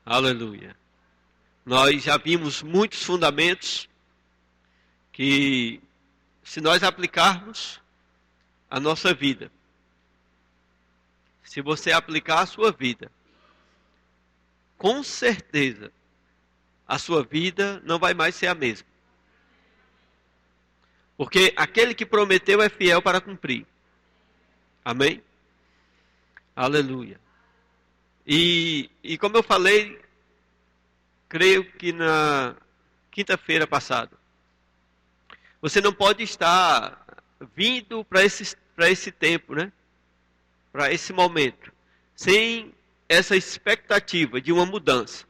Aleluia. Nós já vimos muitos fundamentos que, se nós aplicarmos a nossa vida, se você aplicar a sua vida, com certeza a sua vida não vai mais ser a mesma. Porque aquele que prometeu é fiel para cumprir. Amém? Aleluia. E como eu falei, creio que na quinta-feira passada, você não pode estar vindo para esse tempo, né? Para esse momento, sem essa expectativa de uma mudança,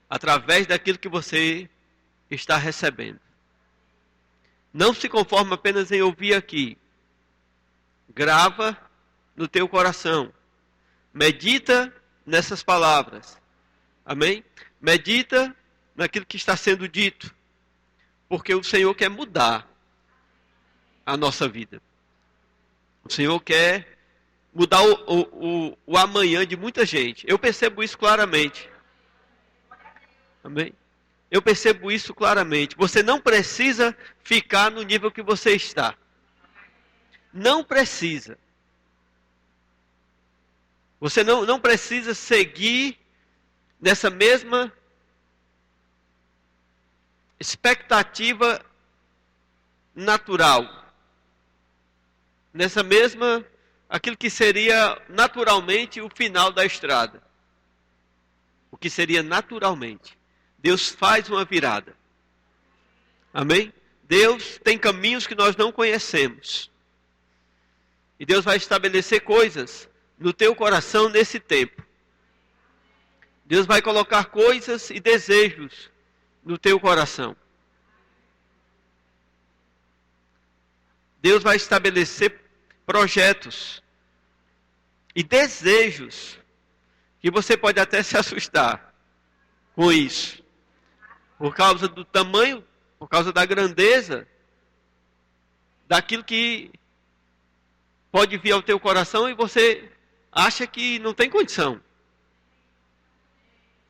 através daquilo que você está recebendo. Não se conforme apenas em ouvir aqui. Grava no teu coração. Medita nessas palavras. Amém? Medita naquilo que está sendo dito. Porque o Senhor quer mudar a nossa vida. O Senhor quer mudar o amanhã de muita gente. Eu percebo isso claramente. Amém? Eu percebo isso claramente. Você não precisa ficar no nível que você está. Não precisa. Você não precisa seguir nessa mesma expectativa natural. Nessa mesma, aquilo que seria naturalmente o final da estrada. O que seria naturalmente. Deus faz uma virada. Amém? Deus tem caminhos que nós não conhecemos. E Deus vai estabelecer coisas no teu coração nesse tempo. Deus vai colocar coisas e desejos no teu coração. Deus vai estabelecer projetos e desejos que você pode até se assustar com isso. Por causa do tamanho, por causa da grandeza daquilo que pode vir ao teu coração e você acha que não tem condição.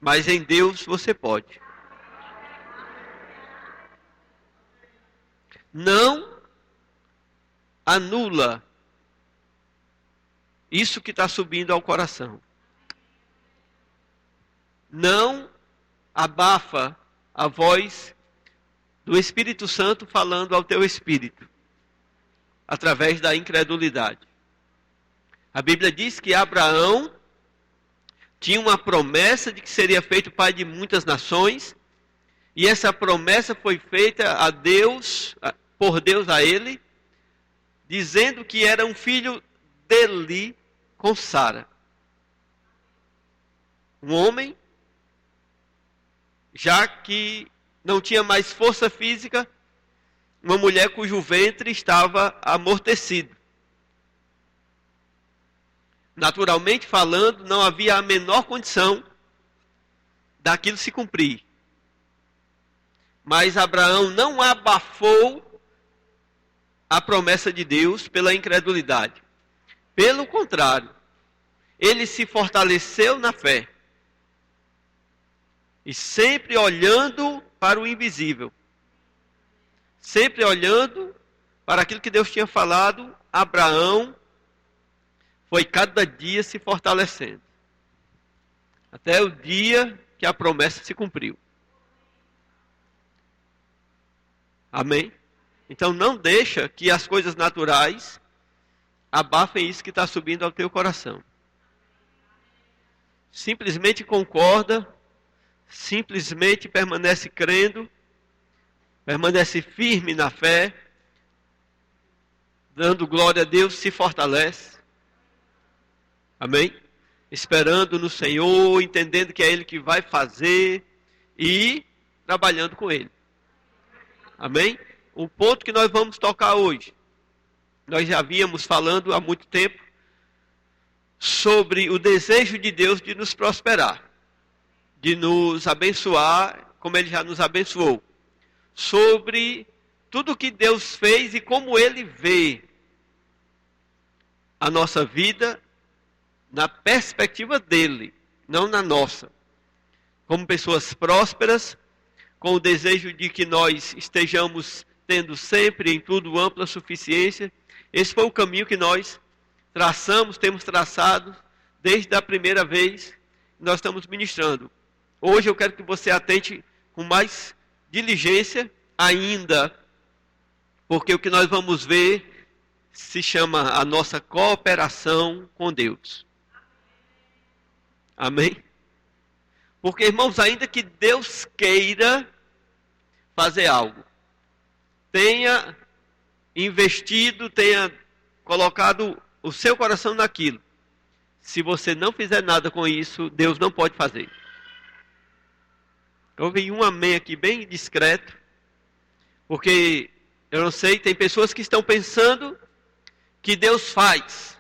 Mas em Deus você pode. Não anula isso que está subindo ao coração. Não abafa a voz do Espírito Santo falando ao teu espírito, através da incredulidade. A Bíblia diz que Abraão tinha uma promessa de que seria feito pai de muitas nações, e essa promessa foi feita a Deus, por Deus a ele, dizendo que era um filho dele com Sara. Um homem, já que não tinha mais força física, uma mulher cujo ventre estava amortecido. Naturalmente falando, não havia a menor condição daquilo se cumprir. Mas Abraão não abafou a promessa de Deus pela incredulidade. Pelo contrário, ele se fortaleceu na fé. E sempre olhando para o invisível. Sempre olhando para aquilo que Deus tinha falado, Abraão foi cada dia se fortalecendo. Até o dia que a promessa se cumpriu. Amém? Então não deixa que as coisas naturais abafem isso que está subindo ao teu coração. Simplesmente concorda, simplesmente permanece crendo, permanece firme na fé, dando glória a Deus, se fortalece. Amém? Esperando no Senhor, entendendo que é Ele que vai fazer e trabalhando com Ele. Amém? O ponto que nós vamos tocar hoje, nós já víamos falando há muito tempo sobre o desejo de Deus de nos prosperar, de nos abençoar como Ele já nos abençoou, sobre tudo que Deus fez e como Ele vê a nossa vida na perspectiva dele, não na nossa. Como pessoas prósperas, com o desejo de que nós estejamos tendo sempre em tudo ampla suficiência. Esse foi o caminho que nós temos traçado desde a primeira vez que nós estamos ministrando. Hoje eu quero que você atente com mais diligência ainda, porque o que nós vamos ver se chama a nossa cooperação com Deus. Amém? Porque, irmãos, ainda que Deus queira fazer algo, tenha investido, tenha colocado o seu coração naquilo, se você não fizer nada com isso, Deus não pode fazer. Eu ouvi um amém aqui bem discreto, porque eu não sei, tem pessoas que estão pensando que Deus faz.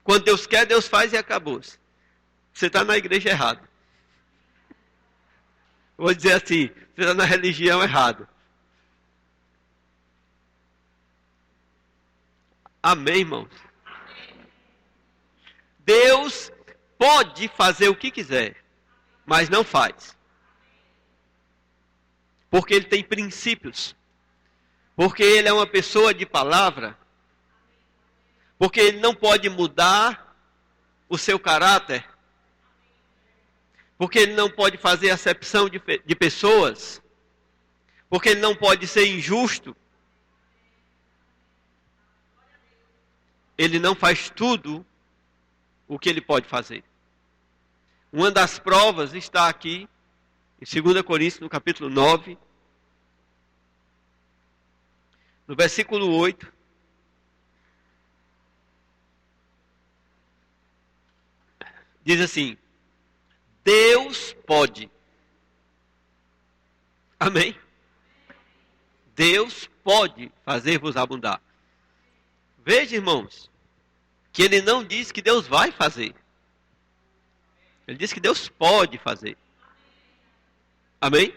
Quando Deus quer, Deus faz e acabou-se. Você está na igreja errada. Vou dizer assim, você está na religião errada. Amém, irmãos? Deus pode fazer o que quiser, mas não faz. Porque Ele tem princípios. Porque Ele é uma pessoa de palavra. Porque Ele não pode mudar o seu caráter. Porque Ele não pode fazer acepção de pessoas. Porque Ele não pode ser injusto. Ele não faz tudo o que Ele pode fazer. Uma das provas está aqui, em 2 Coríntios, no capítulo 9, no versículo 8. Diz assim: Deus pode. Amém? Deus pode fazer-vos abundar. Veja, irmãos, que Ele não diz que Deus vai fazer. Ele diz que Deus pode fazer. Amém?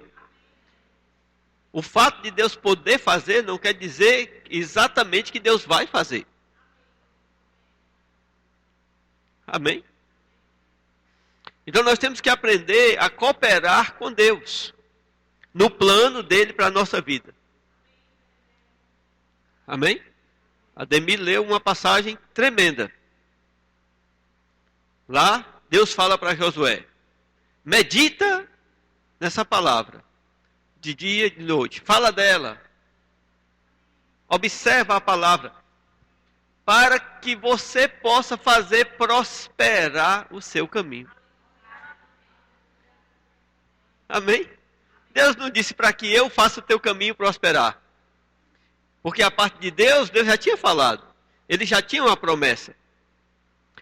O fato de Deus poder fazer não quer dizer exatamente que Deus vai fazer. Amém? Então nós temos que aprender a cooperar com Deus no plano dele para a nossa vida. Amém? Ademir leu uma passagem tremenda. Lá, Deus fala para Josué: medita nessa palavra, de dia e de noite. Fala dela. Observa a palavra, para que você possa fazer prosperar o seu caminho. Amém? Deus não disse para que eu faça o teu caminho prosperar. Porque a parte de Deus, Deus já tinha falado. Ele já tinha uma promessa.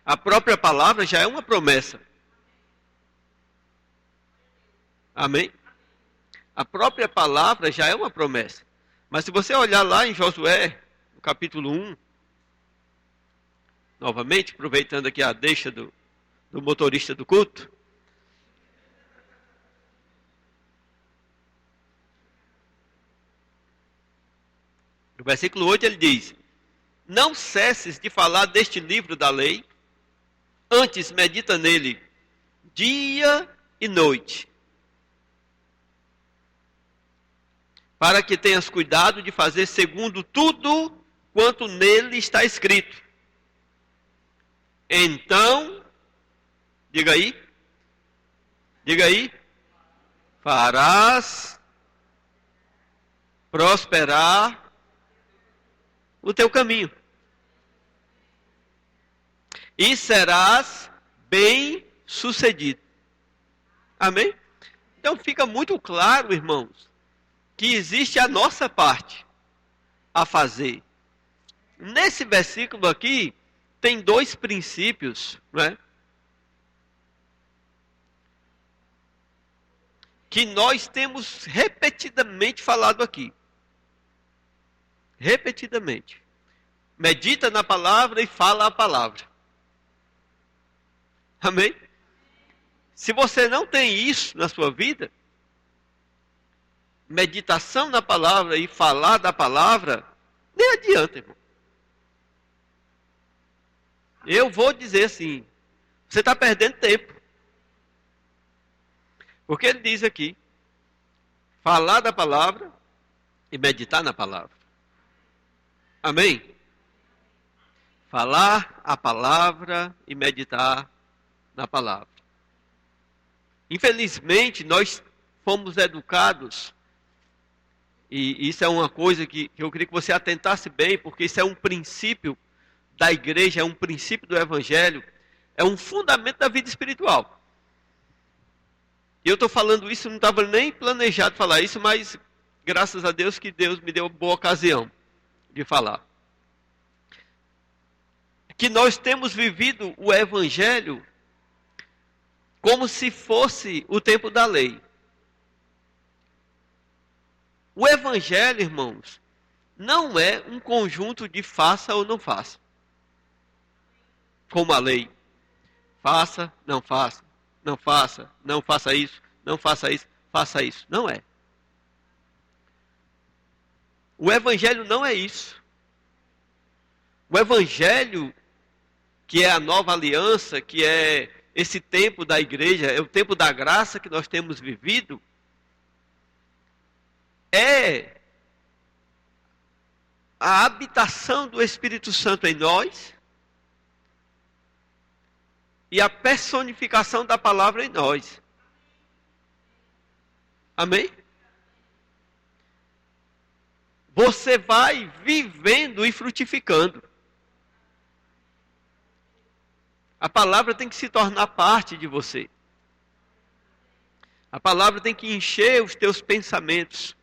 A própria palavra já é uma promessa. Amém? A própria palavra já é uma promessa. Mas se você olhar lá em Josué, no capítulo 1, novamente, aproveitando aqui a deixa do motorista do culto. No versículo 8 ele diz: não cesses de falar deste livro da lei, antes medita nele dia e noite, para que tenhas cuidado de fazer segundo tudo quanto nele está escrito. Então, diga aí, farás prosperar o teu caminho. E serás bem sucedido. Amém? Então fica muito claro, irmãos, que existe a nossa parte a fazer. Nesse versículo aqui, tem dois princípios, né, que nós temos repetidamente falado aqui. Repetidamente. Medita na palavra e fala a palavra. Amém? Se você não tem isso na sua vida, meditação na palavra e falar da palavra, nem adianta, irmão. Eu vou dizer assim, você está perdendo tempo. Porque ele diz aqui, falar da palavra e meditar na palavra. Amém? Falar a palavra e meditar na palavra. Infelizmente, nós fomos educados, e isso é uma coisa que eu queria que você atentasse bem, porque isso é um princípio da igreja, é um princípio do evangelho, é um fundamento da vida espiritual. E eu estou falando isso, não estava nem planejado falar isso, mas graças a Deus que Deus me deu boa ocasião de falar. Que nós temos vivido o evangelho como se fosse o tempo da lei. O evangelho, irmãos, não é um conjunto de faça ou não faça. Como a lei. Faça, não faça. Não faça, não faça isso. Não faça isso, faça isso. Não é. O evangelho não é isso. O evangelho, que é a nova aliança, que é esse tempo da igreja, é o tempo da graça que nós temos vivido, é a habitação do Espírito Santo em nós e a personificação da palavra em nós. Amém? Você vai vivendo e frutificando. A palavra tem que se tornar parte de você. A palavra tem que encher os teus pensamentos.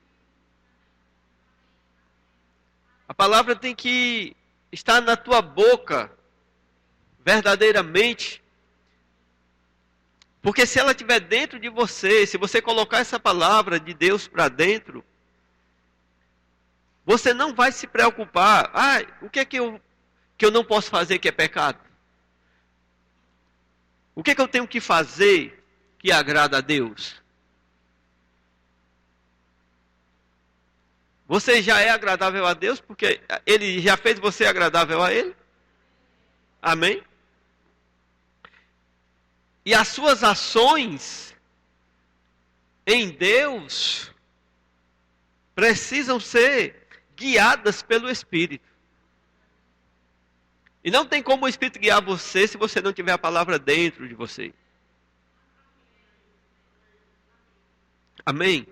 A palavra tem que estar na tua boca, verdadeiramente. Porque se ela estiver dentro de você, se você colocar essa palavra de Deus para dentro, você não vai se preocupar. O que é que eu não posso fazer que é pecado? O que é que eu tenho que fazer que agrada a Deus? Você já é agradável a Deus porque Ele já fez você agradável a Ele? Amém? E as suas ações em Deus precisam ser guiadas pelo Espírito. E não tem como o Espírito guiar você se você não tiver a palavra dentro de você. Amém?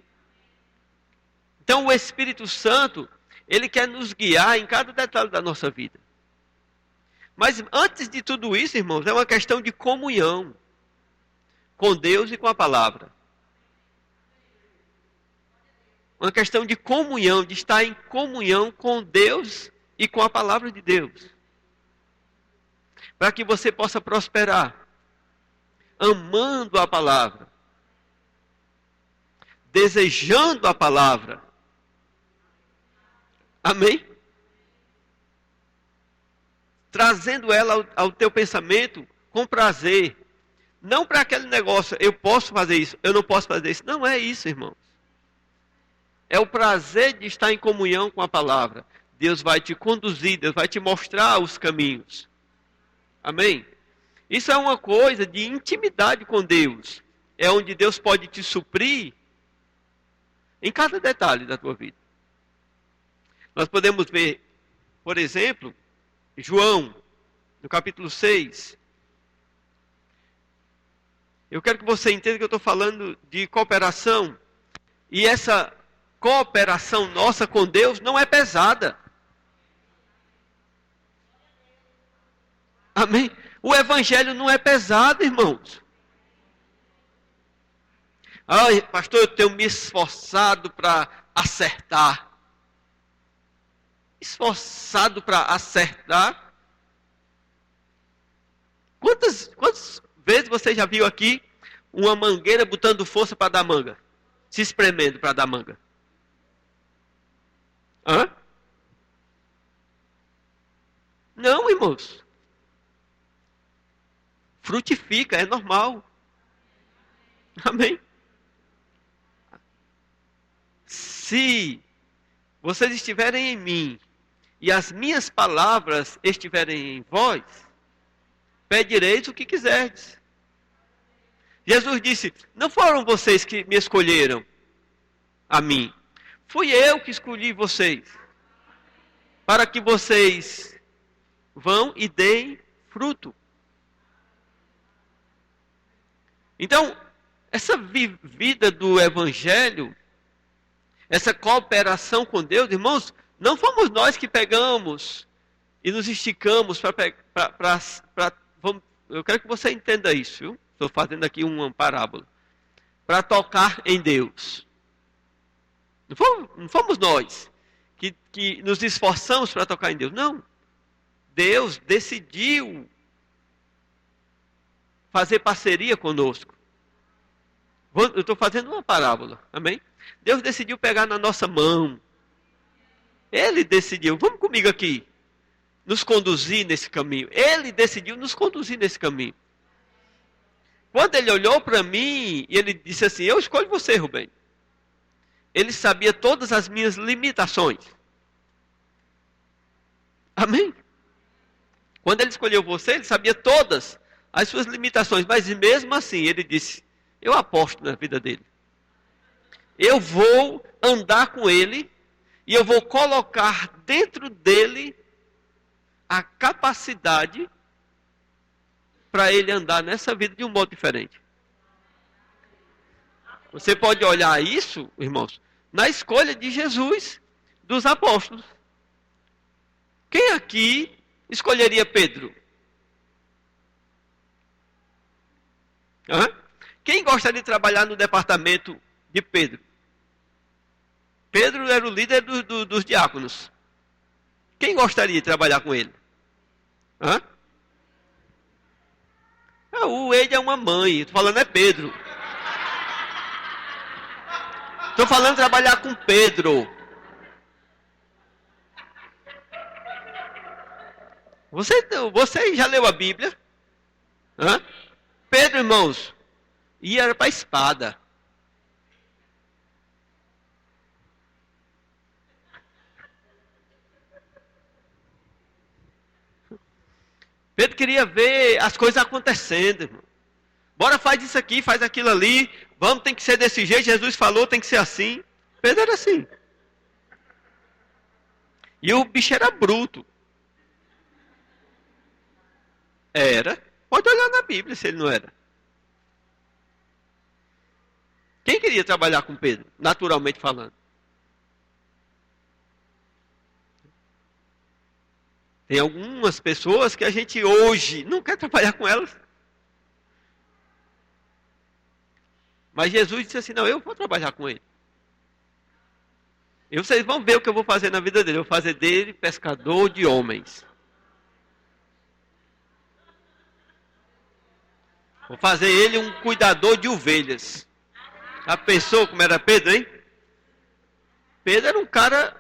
Então o Espírito Santo, ele quer nos guiar em cada detalhe da nossa vida. Mas antes de tudo isso, irmãos, é uma questão de comunhão com Deus e com a palavra. Uma questão de comunhão, de estar em comunhão com Deus e com a palavra de Deus. Para que você possa prosperar, amando a palavra, desejando a palavra. Amém? Trazendo ela ao teu pensamento com prazer. Não para aquele negócio, eu posso fazer isso, eu não posso fazer isso. Não é isso, irmãos. É o prazer de estar em comunhão com a palavra. Deus vai te conduzir, Deus vai te mostrar os caminhos. Amém? Isso é uma coisa de intimidade com Deus. É onde Deus pode te suprir em cada detalhe da tua vida. Nós podemos ver, por exemplo, João, no capítulo 6. Eu quero que você entenda que eu estou falando de cooperação. E essa cooperação nossa com Deus não é pesada. Amém? O evangelho não é pesado, irmãos. Ai, pastor, eu tenho me esforçado para acertar. Esforçado para acertar? Quantas vezes você já viu aqui uma mangueira botando força para dar manga? Se espremendo para dar manga? Hã? Não, irmãos. Frutifica, é normal. Amém? Se vocês estiverem em mim e as minhas palavras estiverem em vós, pedireis o que quiserdes. Jesus disse: não foram vocês que me escolheram a mim. Fui eu que escolhi vocês. Para que vocês vão e deem fruto. Então, essa vida do Evangelho, essa cooperação com Deus, irmãos, não fomos nós que pegamos e nos esticamos para. Eu quero que você entenda isso, viu? Estou fazendo aqui uma parábola. Para tocar em Deus. Não fomos nós que nos esforçamos para tocar em Deus. Não. Deus decidiu fazer parceria conosco. Eu estou fazendo uma parábola. Amém? Deus decidiu pegar na nossa mão. Ele decidiu. Vamos comigo aqui. Nos conduzir nesse caminho. Ele decidiu nos conduzir nesse caminho. Quando ele olhou para mim e ele disse assim: eu escolho você, Rubem. Ele sabia todas as minhas limitações. Amém? Quando ele escolheu você, ele sabia todas as suas limitações. Mas mesmo assim, ele disse: eu aposto na vida dele. Eu vou andar com ele e eu vou colocar dentro dele a capacidade para ele andar nessa vida de um modo diferente. Você pode olhar isso, irmãos, na escolha de Jesus dos apóstolos. Quem aqui escolheria Pedro? Quem gostaria de trabalhar no departamento de Pedro? Pedro era o líder dos diáconos. Quem gostaria de trabalhar com ele? O ele é uma mãe. Estou falando é Pedro. Estou falando trabalhar com Pedro. Você já leu a Bíblia? Pedro, irmãos, ia para a espada. Pedro queria ver as coisas acontecendo, irmão. Bora, faz isso aqui, faz aquilo ali. Vamos, tem que ser desse jeito. Jesus falou, tem que ser assim. Pedro era assim. E o bicho era bruto. Era. Pode olhar na Bíblia se ele não era. Quem queria trabalhar com Pedro, naturalmente falando? Tem algumas pessoas que a gente hoje não quer trabalhar com elas. Mas Jesus disse assim: não, eu vou trabalhar com ele. E vocês vão ver o que eu vou fazer na vida dele. Eu vou fazer dele pescador de homens. Vou fazer ele um cuidador de ovelhas. Já pensou como era Pedro, hein? Pedro era um cara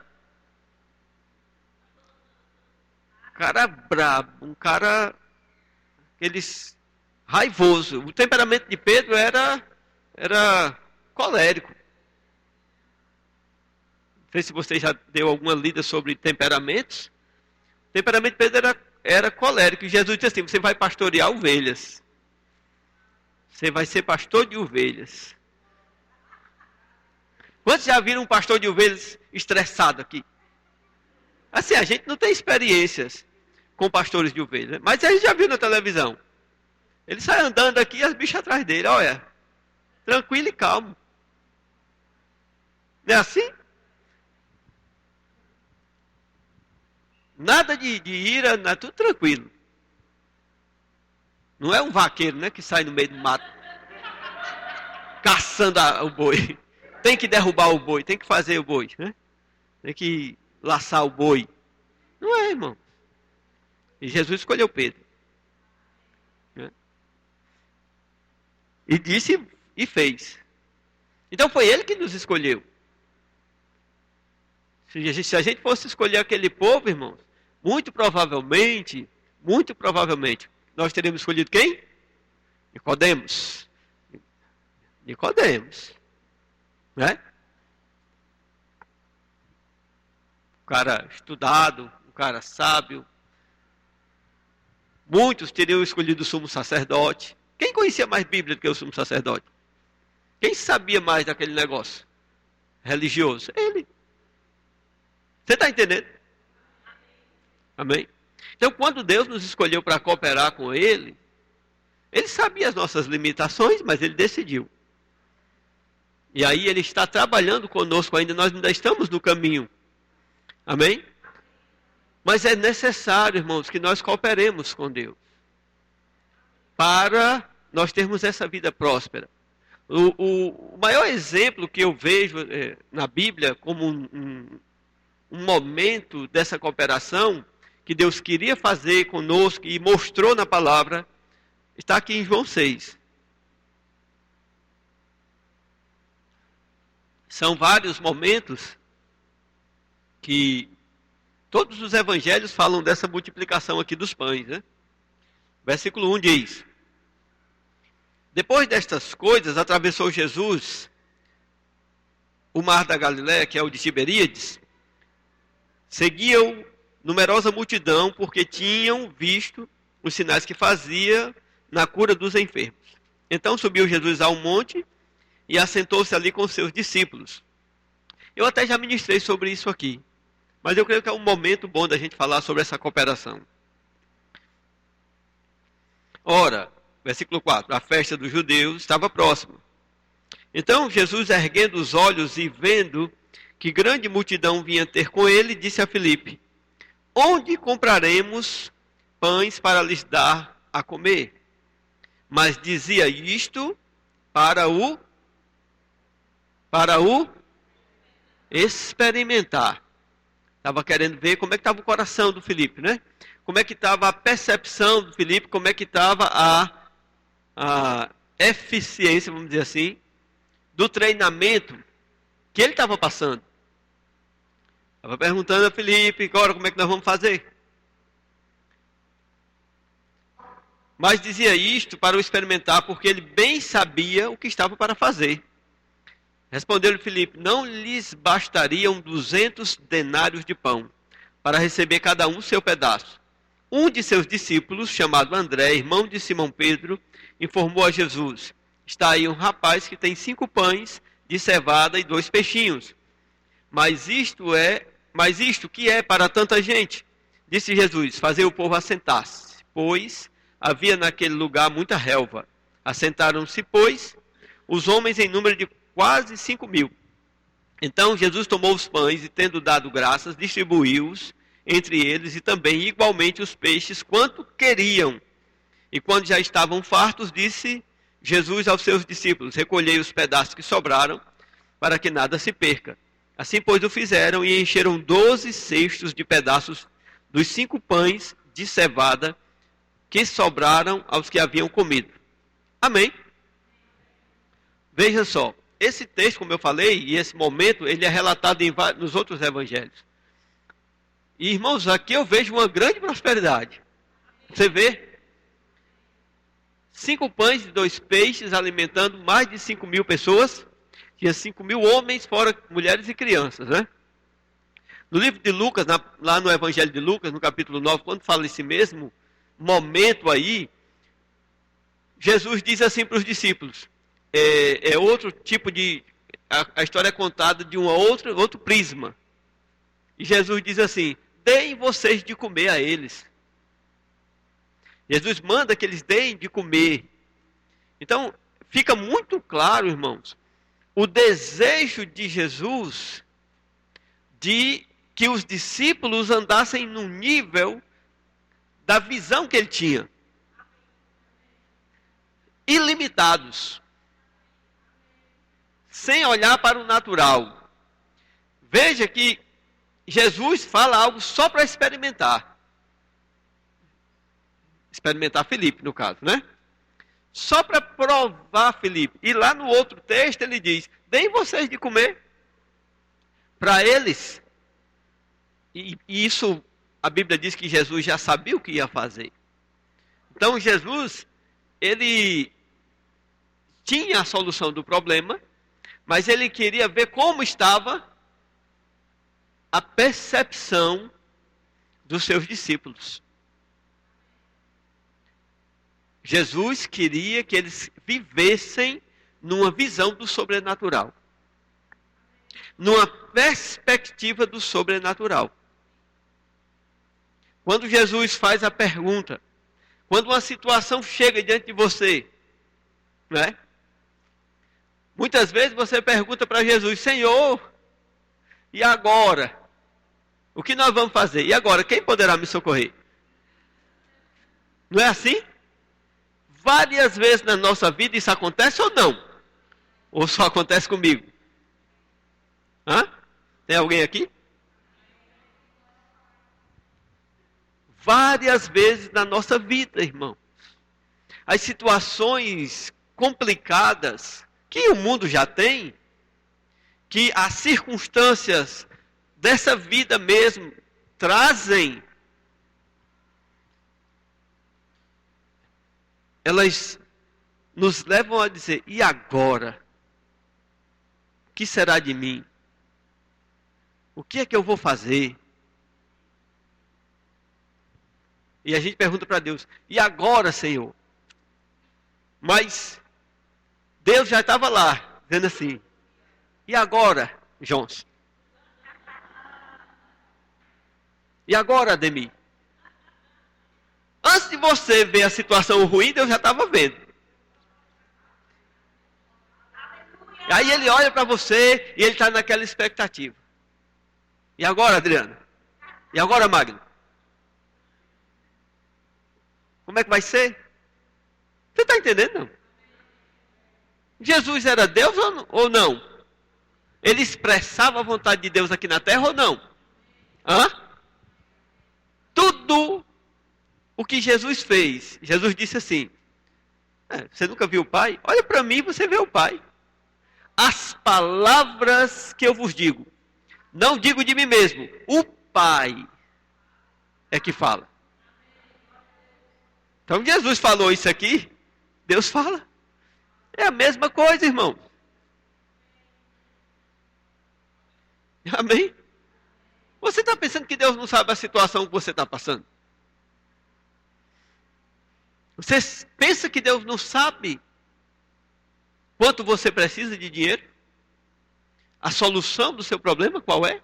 brabo, um cara raivoso. O temperamento de Pedro era colérico. Não sei se você já deu alguma lida sobre temperamentos. O temperamento de Pedro era colérico. E Jesus disse assim: você vai pastorear ovelhas. Você vai ser pastor de ovelhas. Quantos já viram um pastor de ovelhas estressado aqui? Assim, a gente não tem experiências com pastores de ovelhas, mas a gente já viu na televisão. Ele sai andando aqui e as bichas atrás dele, olha, tranquilo e calmo. Não é assim? Nada de ira, tudo tranquilo. Não é um vaqueiro, né, que sai no meio do mato, caçando o boi. Tem que derrubar o boi, tem que fazer o boi, né? Tem que laçar o boi. Não é, irmão. E Jesus escolheu Pedro. Né? E disse e fez. Então foi ele que nos escolheu. Se a gente fosse escolher aquele povo, irmãos, muito provavelmente, nós teríamos escolhido quem? Nicodemos. Né? Um cara estudado, um cara sábio. Muitos teriam escolhido o sumo sacerdote. Quem conhecia mais Bíblia do que o sumo sacerdote? Quem sabia mais daquele negócio religioso? Ele. Você está entendendo? Amém? Então, quando Deus nos escolheu para cooperar com Ele, Ele sabia as nossas limitações, mas Ele decidiu. E aí Ele está trabalhando conosco ainda, nós ainda estamos no caminho. Amém? Mas é necessário, irmãos, que nós cooperemos com Deus. Para nós termos essa vida próspera. O maior exemplo que eu vejo na Bíblia como um momento dessa cooperação que Deus queria fazer conosco e mostrou na palavra, está aqui em João 6. São vários momentos que todos os evangelhos falam dessa multiplicação aqui dos pães, né? Versículo 1 diz: depois destas coisas, atravessou Jesus o mar da Galiléia, que é o de Tiberíades. Seguia-o numerosa multidão, porque tinham visto os sinais que fazia na cura dos enfermos. Então subiu Jesus a um monte e assentou-se ali com seus discípulos. Eu até já ministrei sobre isso aqui, mas eu creio que é um momento bom da gente falar sobre essa cooperação. Ora, versículo 4, a festa dos judeus estava próxima. Então Jesus, erguendo os olhos e vendo que grande multidão vinha ter com ele, disse a Filipe: onde compraremos pães para lhes dar a comer? Mas dizia isto para o experimentar. Estava querendo ver como é que estava o coração do Filipe, né? Como é que estava a percepção do Filipe, como é que estava a eficiência, vamos dizer assim, do treinamento que ele estava passando. Estava perguntando a Filipe, agora como é que nós vamos fazer? Mas dizia isto para o experimentar, porque ele bem sabia o que estava para fazer. Respondeu-lhe Filipe: não lhes bastariam 200 denários de pão, para receber cada um seu pedaço. Um de seus discípulos, chamado André, irmão de Simão Pedro, informou a Jesus: está aí um rapaz que tem 5 pães de cevada e 2 peixinhos. Mas isto que é para tanta gente? Disse Jesus: fazer o povo assentar-se, pois havia naquele lugar muita relva. Assentaram-se, pois, os homens em número de quase 5.000. Então Jesus tomou os pães e, tendo dado graças, distribuiu-os entre eles e também igualmente os peixes, quanto queriam. E quando já estavam fartos, disse Jesus aos seus discípulos: recolhei os pedaços que sobraram, para que nada se perca. Assim, pois, o fizeram e encheram 12 cestos de pedaços dos 5 pães de cevada que sobraram aos que haviam comido. Amém? Veja só, esse texto, como eu falei, e esse momento, ele é relatado nos outros evangelhos. E, irmãos, aqui eu vejo uma grande prosperidade. Você vê? 5 pães e 2 peixes alimentando mais de 5.000 pessoas. Tinha 5.000 homens, fora mulheres e crianças, né? No livro de Lucas, lá no Evangelho de Lucas, no capítulo 9, quando fala esse mesmo momento aí, Jesus diz assim para os discípulos, é outro tipo de... A história é contada de outro prisma. E Jesus diz assim: deem vocês de comer a eles. Jesus manda que eles deem de comer. Então, fica muito claro, irmãos, o desejo de Jesus de que os discípulos andassem no nível da visão que ele tinha. Ilimitados. Sem olhar para o natural. Veja que Jesus fala algo só para experimentar. Experimentar Filipe, no caso, né? Só para provar Filipe. E lá no outro texto ele diz: deem vocês de comer. Para eles. E isso, a Bíblia diz que Jesus já sabia o que ia fazer. Então Jesus, ele tinha a solução do problema, mas ele queria ver como estava a percepção dos seus discípulos. Jesus queria que eles vivessem numa visão do sobrenatural. Numa perspectiva do sobrenatural. Quando Jesus faz a pergunta, quando uma situação chega diante de você, né? Muitas vezes você pergunta para Jesus: Senhor, e agora? O que nós vamos fazer? E agora, quem poderá me socorrer? Não é assim? Várias vezes na nossa vida isso acontece ou não? Ou só acontece comigo? Hã? Tem alguém aqui? Várias vezes na nossa vida, irmão. As situações complicadas que o mundo já tem, que as circunstâncias dessa vida mesmo trazem, elas nos levam a dizer: e agora? O que será de mim? O que é que eu vou fazer? E a gente pergunta para Deus: e agora, Senhor? Mas Deus já estava lá, dizendo assim: e agora, Jones? E agora, Ademir? Antes de você ver a situação ruim, Deus já estava vendo. Aí ele olha para você e ele está naquela expectativa. E agora, Adriana? E agora, Magno? Como é que vai ser? Você está entendendo, não? Jesus era Deus ou não? Ele expressava a vontade de Deus aqui na terra ou não? Hã? Tudo o que Jesus fez, Jesus disse assim: você nunca viu o Pai? Olha para mim e você vê o Pai. As palavras que eu vos digo, não digo de mim mesmo, o Pai é que fala. Então Jesus falou isso aqui, Deus fala. É a mesma coisa, irmão. Amém? Você está pensando que Deus não sabe a situação que você está passando? Você pensa que Deus não sabe quanto você precisa de dinheiro? A solução do seu problema qual é?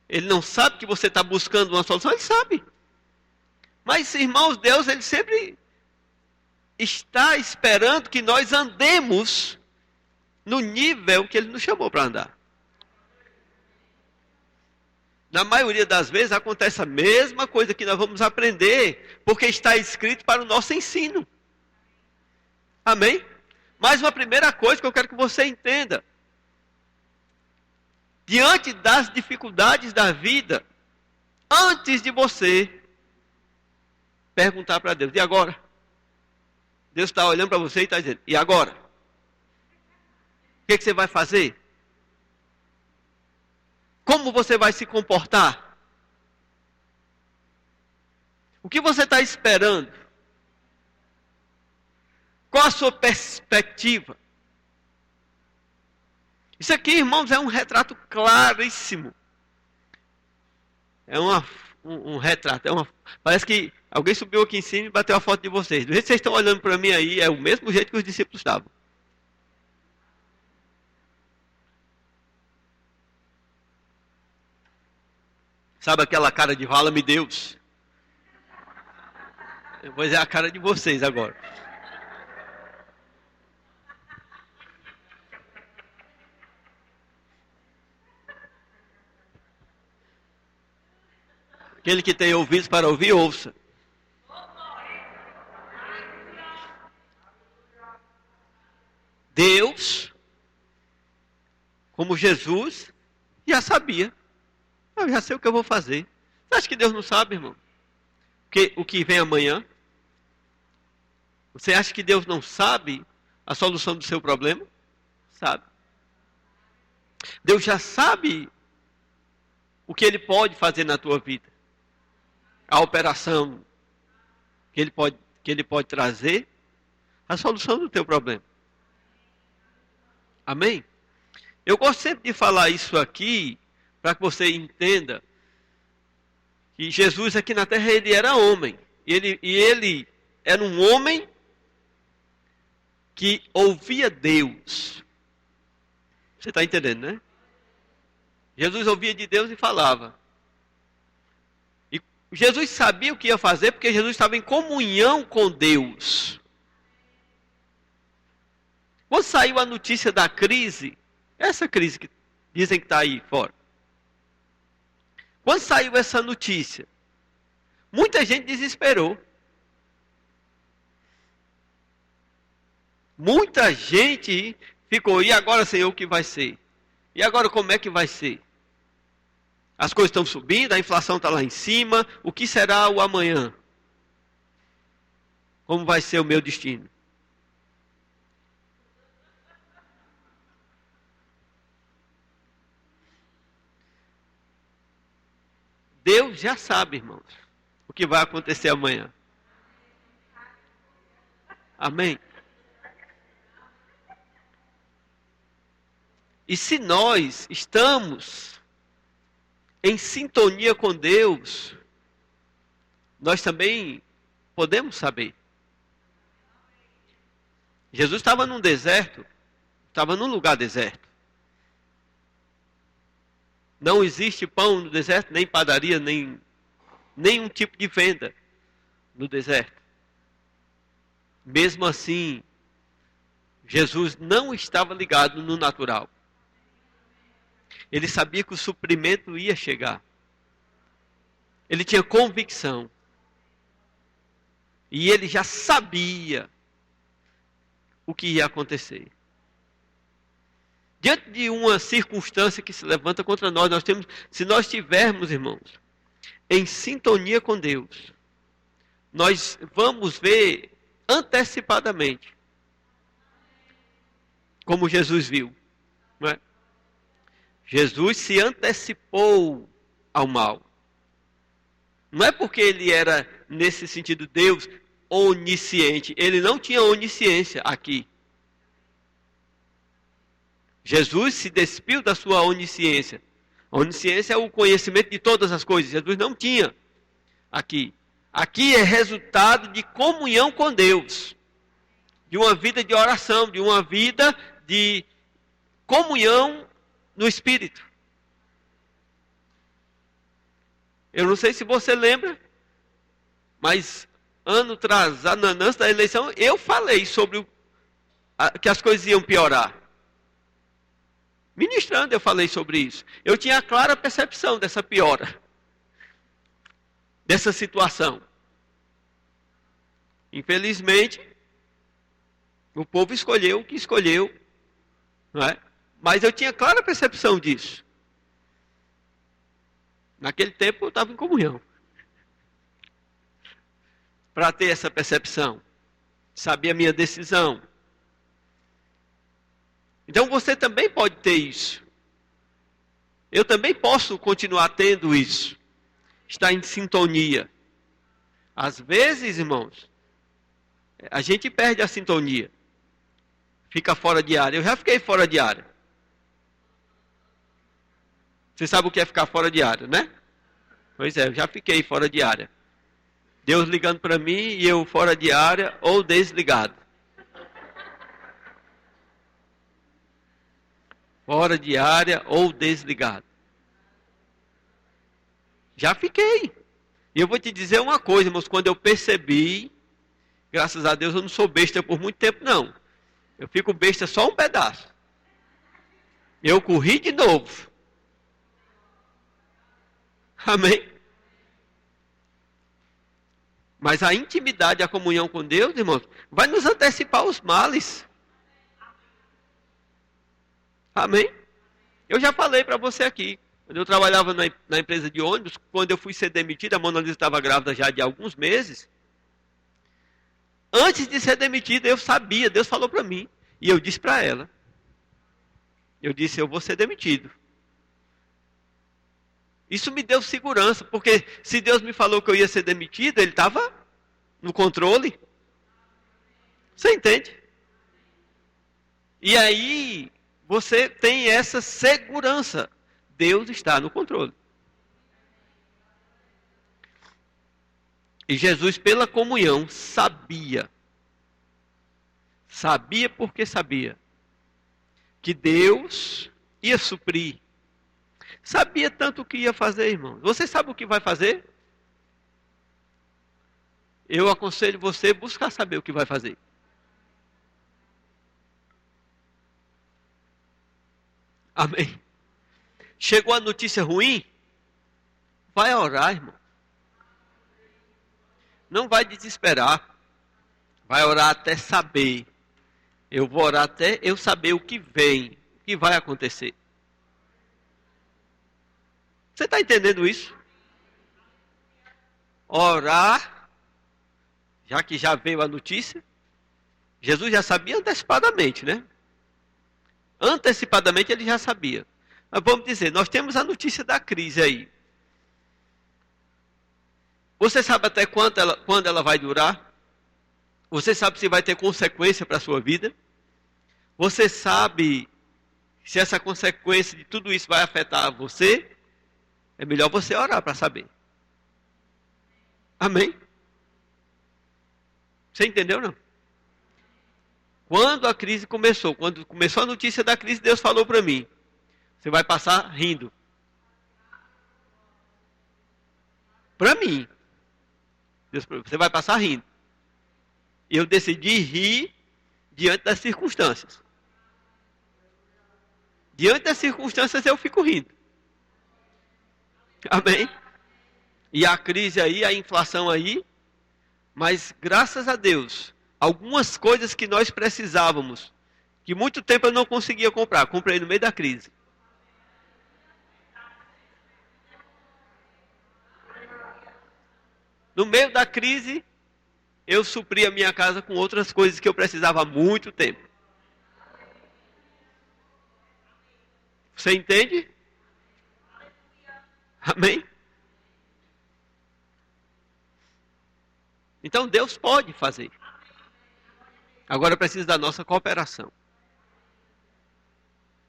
Ele não sabe que você está buscando uma solução? Ele sabe. Mas, irmãos, Deus, ele sempre está esperando que nós andemos no nível que ele nos chamou para andar. Na maioria das vezes acontece a mesma coisa que nós vamos aprender, porque está escrito para o nosso ensino. Amém? Mas uma primeira coisa que eu quero que você entenda: diante das dificuldades da vida, antes de você perguntar para Deus: e agora? Deus está olhando para você e está dizendo: e agora? O que você vai fazer? Como você vai se comportar? O que você está esperando? Qual a sua perspectiva? Isso aqui, irmãos, é um retrato claríssimo. É um retrato. Parece que alguém subiu aqui em cima e bateu a foto de vocês. Do jeito que vocês estão olhando para mim aí, é o mesmo jeito que os discípulos estavam. Sabe aquela cara de vala-me Deus? Pois é a cara de vocês agora. Aquele que tem ouvidos para ouvir, ouça. Deus, como Jesus, já sabia. Eu já sei o que eu vou fazer. Você acha que Deus não sabe, irmão? O que vem amanhã? Você acha que Deus não sabe a solução do seu problema? Sabe. Deus já sabe o que Ele pode fazer na tua vida. A operação que Ele pode trazer, a solução do teu problema. Amém? Eu gosto sempre de falar isso aqui, para que você entenda que Jesus aqui na terra, ele era homem. E ele era um homem que ouvia Deus. Você está entendendo, né? Jesus ouvia de Deus e falava. E Jesus sabia o que ia fazer porque Jesus estava em comunhão com Deus. Quando saiu a notícia da crise, essa crise que dizem que está aí fora. Quando saiu essa notícia, muita gente desesperou. Muita gente ficou, e agora, Senhor, o que vai ser? E agora como é que vai ser? As coisas estão subindo, a inflação está lá em cima, o que será o amanhã? Como vai ser o meu destino? Deus já sabe, irmãos, o que vai acontecer amanhã. Amém? E se nós estamos em sintonia com Deus, nós também podemos saber. Jesus estava num deserto, estava num lugar deserto. Não existe pão no deserto, nem padaria, nem nenhum tipo de venda no deserto. Mesmo assim, Jesus não estava ligado no natural. Ele sabia que o suprimento ia chegar. Ele tinha convicção. E ele já sabia o que ia acontecer. Diante de uma circunstância que se levanta contra nós, se nós estivermos, irmãos, em sintonia com Deus, nós vamos ver antecipadamente como Jesus viu, não é? Jesus se antecipou ao mal. Não é porque ele era, nesse sentido, Deus onisciente. Ele não tinha onisciência aqui. Jesus se despiu da sua onisciência. A onisciência é o conhecimento de todas as coisas. Jesus não tinha aqui. Aqui é resultado de comunhão com Deus. De uma vida de oração, de uma vida de comunhão no Espírito. Eu não sei se você lembra, mas ano atrasado, antes da eleição, eu falei sobre que as coisas iam piorar. Ministrando eu falei sobre isso. Eu tinha a clara percepção dessa piora. Dessa situação. Infelizmente, o povo escolheu o que escolheu, não é? Mas eu tinha clara percepção disso. Naquele tempo eu estava em comunhão. Para ter essa percepção. Saber a minha decisão. Então você também pode ter isso. Eu também posso continuar tendo isso. Estar em sintonia. Às vezes, irmãos, a gente perde a sintonia. Fica fora de área. Eu já fiquei fora de área. Você sabe o que é ficar fora de área, né? Pois é, eu já fiquei fora de área. Deus ligando para mim e eu fora de área ou desligado. Fora de área ou desligado. Já fiquei. E eu vou te dizer uma coisa, irmãos, quando eu percebi, graças a Deus eu não sou besta por muito tempo, não. Eu fico besta só um pedaço. Eu corri de novo. Amém? Mas a intimidade, a comunhão com Deus, irmãos, vai nos antecipar os males. Amém? Eu já falei para você aqui. Quando eu trabalhava na empresa de ônibus, quando eu fui ser demitido, a Mona Lisa estava grávida já de alguns meses. Antes de ser demitida, eu sabia, Deus falou para mim. E eu disse para ela. Eu disse, eu vou ser demitido. Isso me deu segurança, porque se Deus me falou que eu ia ser demitido, Ele estava no controle. Você entende? E aí, você tem essa segurança. Deus está no controle. E Jesus, pela comunhão, sabia porque sabia, que Deus ia suprir. Sabia tanto o que ia fazer, irmão. Você sabe o que vai fazer? Eu aconselho você a buscar saber o que vai fazer. Amém. Chegou a notícia ruim? Vai orar, irmão. Não vai desesperar. Vai orar até saber. Eu vou orar até eu saber o que vem, o que vai acontecer. Você está entendendo isso? Orar, já que já veio a notícia, Jesus já sabia antecipadamente, né? Antecipadamente ele já sabia. Mas vamos dizer, nós temos a notícia da crise aí. Você sabe até quando ela vai durar? Você sabe se vai ter consequência para a sua vida? Você sabe se essa consequência de tudo isso vai afetar você? É melhor você orar para saber. Amém? Você entendeu, não? Quando a crise começou, quando começou a notícia da crise, Deus falou para mim: você vai passar rindo. Para mim. Deus, você vai passar rindo. E eu decidi rir diante das circunstâncias. Diante das circunstâncias eu fico rindo. Amém? E a crise aí, a inflação aí. Mas graças a Deus, algumas coisas que nós precisávamos, que muito tempo eu não conseguia comprar, comprei no meio da crise. No meio da crise, eu supri a minha casa com outras coisas que eu precisava há muito tempo. Você entende? Amém? Então Deus pode fazer. Agora precisa da nossa cooperação.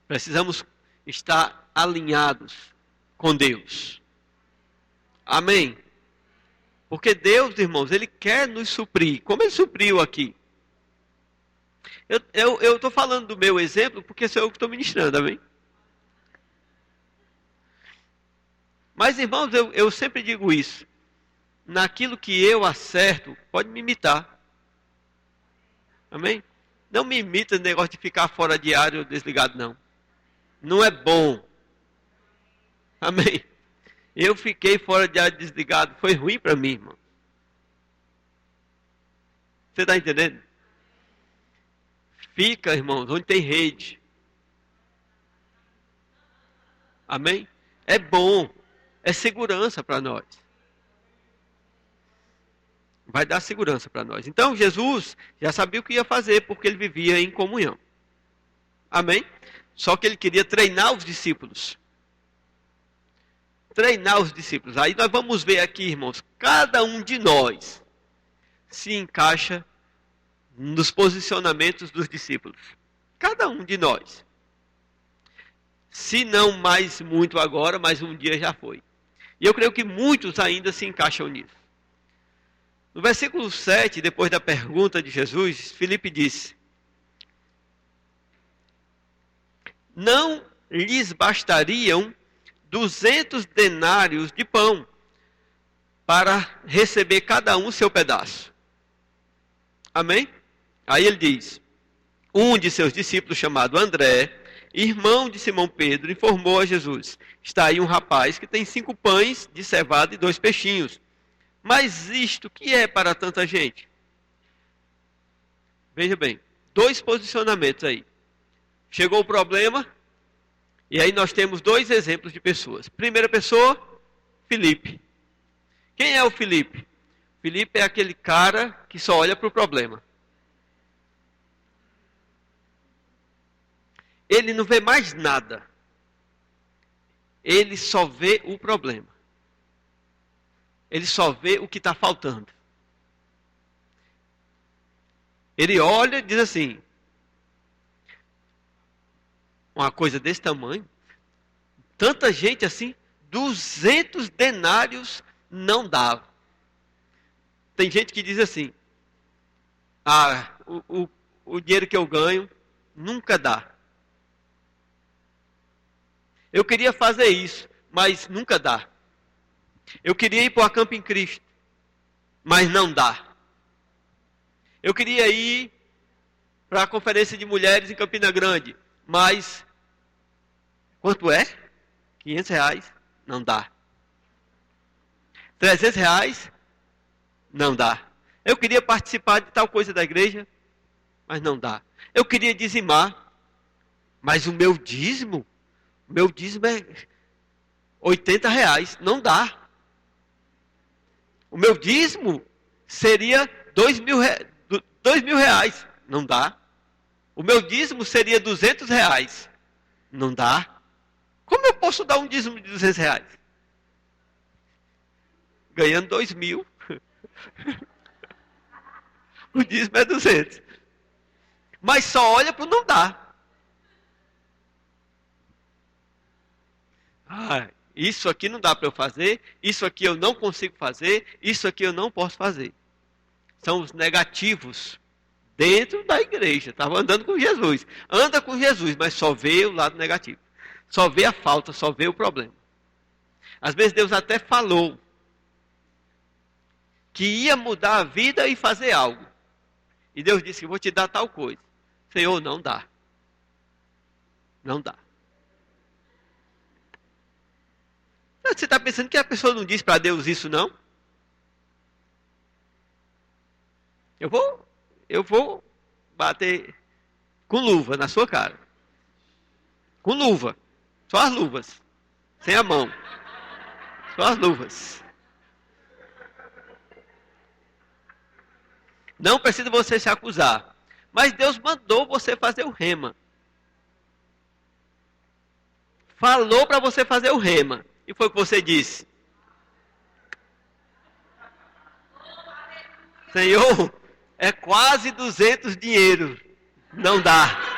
Precisamos estar alinhados com Deus. Amém? Porque Deus, irmãos, Ele quer nos suprir. Como Ele supriu aqui? Eu estou falando do meu exemplo porque sou eu que estou ministrando, amém? Mas, irmãos, eu sempre digo isso. Naquilo que eu acerto, pode me imitar. Amém? Não me imita no negócio de ficar fora de área ou desligado, não. Não é bom. Amém? Eu fiquei fora de área desligado. Foi ruim para mim, irmão. Você está entendendo? Fica, irmãos, onde tem rede. Amém? É bom. É segurança para nós. Vai dar segurança para nós. Então, Jesus já sabia o que ia fazer, porque ele vivia em comunhão. Amém? Só que ele queria treinar os discípulos. Treinar os discípulos. Aí nós vamos ver aqui, irmãos, cada um de nós se encaixa nos posicionamentos dos discípulos. Cada um de nós. Se não mais muito agora, mas um dia já foi. E eu creio que muitos ainda se encaixam nisso. No versículo 7, depois da pergunta de Jesus, Filipe disse: não lhes bastariam 200 denários de pão para receber cada um seu pedaço. Amém? Aí ele diz: um de seus discípulos, chamado André, irmão de Simão Pedro, informou a Jesus: está aí um rapaz que tem 5 pães de cevada e 2 peixinhos. Mas isto que é para tanta gente? Veja bem, 2 posicionamentos aí. Chegou o problema, e aí nós temos 2 exemplos de pessoas. Primeira pessoa, Filipe. Quem é o Filipe? Filipe é aquele cara que só olha para o problema. Ele não vê mais nada. Ele só vê o problema. Ele só vê o que está faltando. Ele olha e diz assim: uma coisa desse tamanho, tanta gente assim, 200 denários não dava. Tem gente que diz assim, o dinheiro que eu ganho nunca dá. Eu queria fazer isso, mas nunca dá. Eu queria ir para o Acampo em Cristo, mas não dá. Eu queria ir para a conferência de mulheres em Campina Grande, mas quanto é? R$ 500? Não dá. R$ 300? Não dá. Eu queria participar de tal coisa da igreja, mas não dá. Eu queria dizimar, mas o meu dízimo é R$ 80, não dá. O meu dízimo seria R$ 2.000, não dá. O meu dízimo seria R$ 200, não dá. Como eu posso dar um dízimo de R$ 200? Ganhando 2.000. O dízimo é 200. Mas só olha para o não dá. Isso aqui não dá para eu fazer, isso aqui eu não consigo fazer, isso aqui eu não posso fazer. São os negativos dentro da igreja. Estava andando com Jesus. Anda com Jesus, mas só vê o lado negativo. Só vê a falta, só vê o problema. Às vezes Deus até falou que ia mudar a vida e fazer algo. E Deus disse que vou te dar tal coisa. Senhor, não dá. Não dá. Você está pensando que a pessoa não diz para Deus isso, não? Eu vou bater com luva na sua cara. Com luva. Só as luvas. Sem a mão. Só as luvas. Não precisa você se acusar. Mas Deus mandou você fazer o rema. Falou para você fazer o rema. E foi o que você disse. Senhor, é quase 200 dinheiro. Não dá.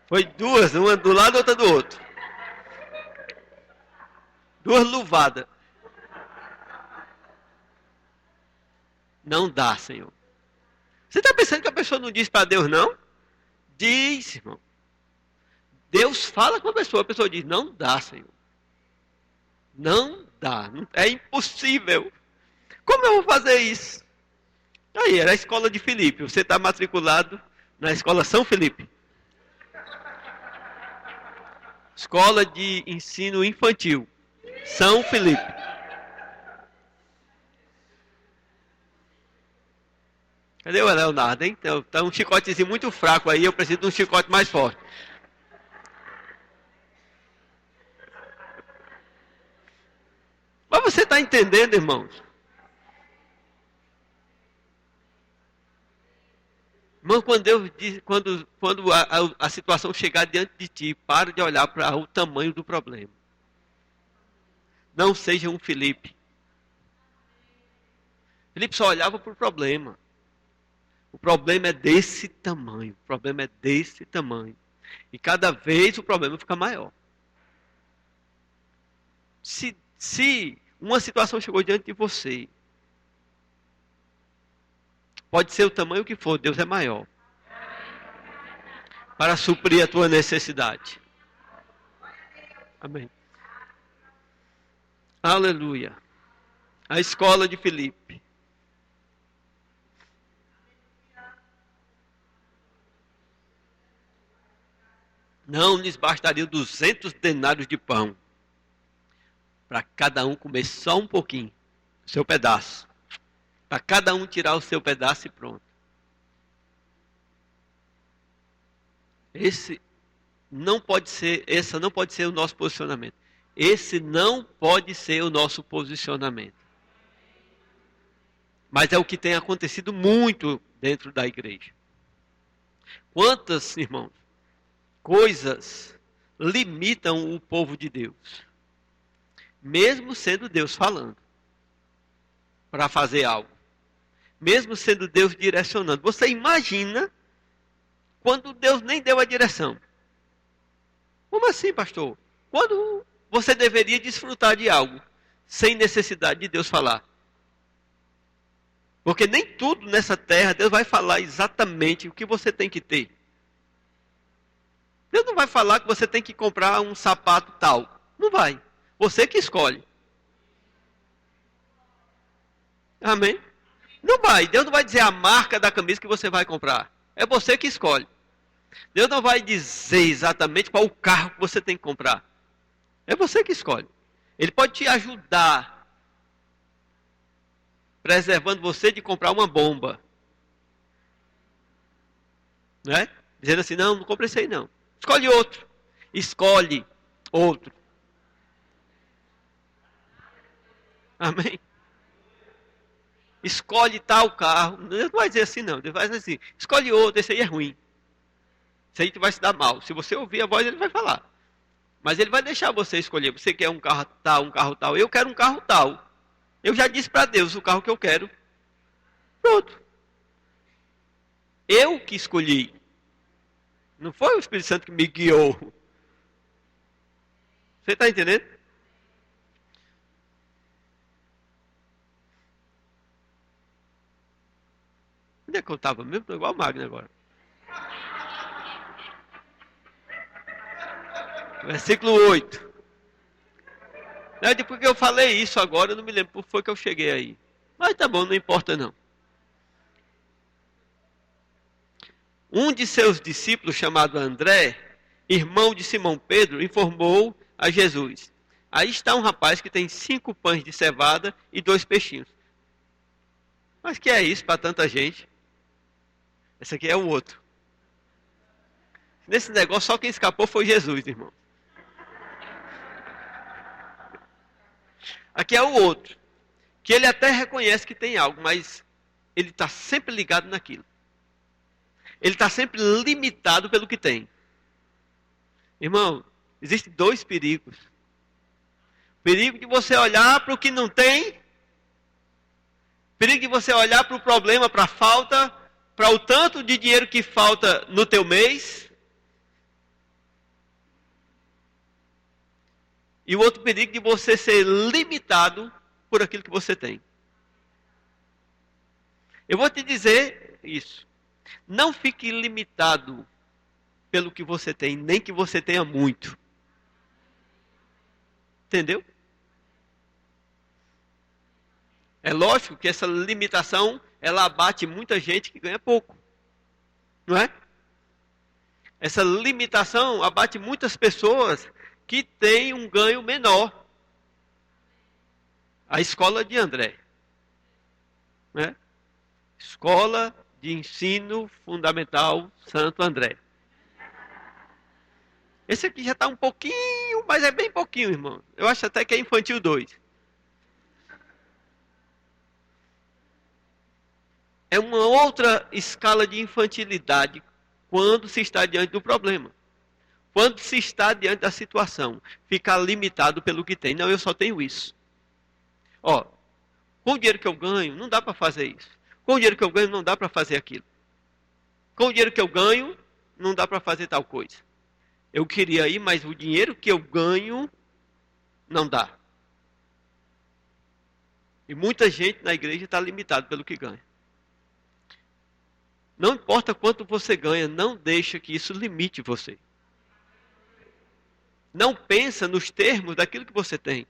Foi duas, uma do lado e outra do outro. Duas luvadas. Não dá, Senhor. Você está pensando que a pessoa não diz para Deus, não? Diz, irmão. Deus fala com a pessoa diz, não dá, Senhor. Não dá, é impossível. Como eu vou fazer isso? Aí, era a escola de Filipe. Você está matriculado na escola São Filipe. Escola de ensino infantil. São Filipe. Cadê o Leonardo, hein? Tá um chicotezinho muito fraco aí, eu preciso de um chicote mais forte. Mas você está entendendo, irmãos? Irmão, quando a situação chegar diante de ti, para de olhar para o tamanho do problema. Não seja um Filipe. Filipe só olhava para o problema. O problema é desse tamanho. O problema é desse tamanho. E cada vez o problema fica maior. Se uma situação chegou diante de você, pode ser o tamanho que for, Deus é maior. Para suprir a tua necessidade. Amém. Aleluia. A escola de Filipe. Não lhes bastaria 200 denários de pão. Para cada um comer só um pouquinho. O seu pedaço. Para cada um tirar o seu pedaço e pronto. Essa não pode ser o nosso posicionamento. Esse não pode ser o nosso posicionamento. Mas é o que tem acontecido muito dentro da igreja. Quantas, irmãos, coisas limitam o povo de Deus? Mesmo sendo Deus falando para fazer algo. Mesmo sendo Deus direcionando. Você imagina quando Deus nem deu a direção. Como assim, pastor? Quando você deveria desfrutar de algo sem necessidade de Deus falar? Porque nem tudo nessa terra Deus vai falar exatamente o que você tem que ter. Deus não vai falar que você tem que comprar um sapato tal. Não vai. Você que escolhe. Amém? Não vai. Deus não vai dizer a marca da camisa que você vai comprar. É você que escolhe. Deus não vai dizer exatamente qual o carro que você tem que comprar. É você que escolhe. Ele pode te ajudar, preservando você de comprar uma bomba. Né? Dizendo assim, não compre esse aí não. Escolhe outro. Escolhe outro. Amém? Escolhe tal carro. Deus não vai dizer assim não. Deus vai dizer assim, escolhe outro, esse aí é ruim. Esse aí vai se dar mal. Se você ouvir a voz, ele vai falar. Mas ele vai deixar você escolher. Você quer um carro tal, um carro tal. Eu quero um carro tal. Eu já disse para Deus o carro que eu quero. Pronto. Eu que escolhi. Não foi o Espírito Santo que me guiou. Você está entendendo? Onde é que eu estava mesmo? Estou igual o Magno agora. Versículo 8. Não, depois que eu falei isso agora, eu não me lembro por que foi que eu cheguei aí. Mas tá bom, não importa não. Um de seus discípulos, chamado André, irmão de Simão Pedro, informou a Jesus: aí está um rapaz que tem 5 pães de cevada e 2 peixinhos. Mas que é isso para tanta gente? Esse aqui é o outro. Nesse negócio, só quem escapou foi Jesus, irmão. Aqui é o outro. Que ele até reconhece que tem algo, mas ele está sempre ligado naquilo. Ele está sempre limitado pelo que tem. Irmão, existem 2 perigos. O perigo de você olhar para o que não tem. O perigo de você olhar para o problema, para a falta, para o tanto de dinheiro que falta no teu mês. E o outro perigo de você ser limitado por aquilo que você tem. Eu vou te dizer isso. Não fique limitado pelo que você tem, nem que você tenha muito. Entendeu? É lógico que essa limitação, ela abate muita gente que ganha pouco. Não é? Essa limitação abate muitas pessoas que têm um ganho menor. A escola de André. Né? Escola de Ensino Fundamental Santo André. Esse aqui já está um pouquinho, mas é bem pouquinho, irmão. Eu acho até que é infantil 2. É uma outra escala de infantilidade quando se está diante do problema. Quando se está diante da situação, ficar limitado pelo que tem. Não, eu só tenho isso. Ó, com o dinheiro que eu ganho, não dá para fazer isso. Com o dinheiro que eu ganho, não dá para fazer aquilo. Com o dinheiro que eu ganho, não dá para fazer tal coisa. Eu queria ir, mas o dinheiro que eu ganho, não dá. E muita gente na igreja está limitado pelo que ganha. Não importa quanto você ganha, não deixa que isso limite você. Não pensa nos termos daquilo que você tem.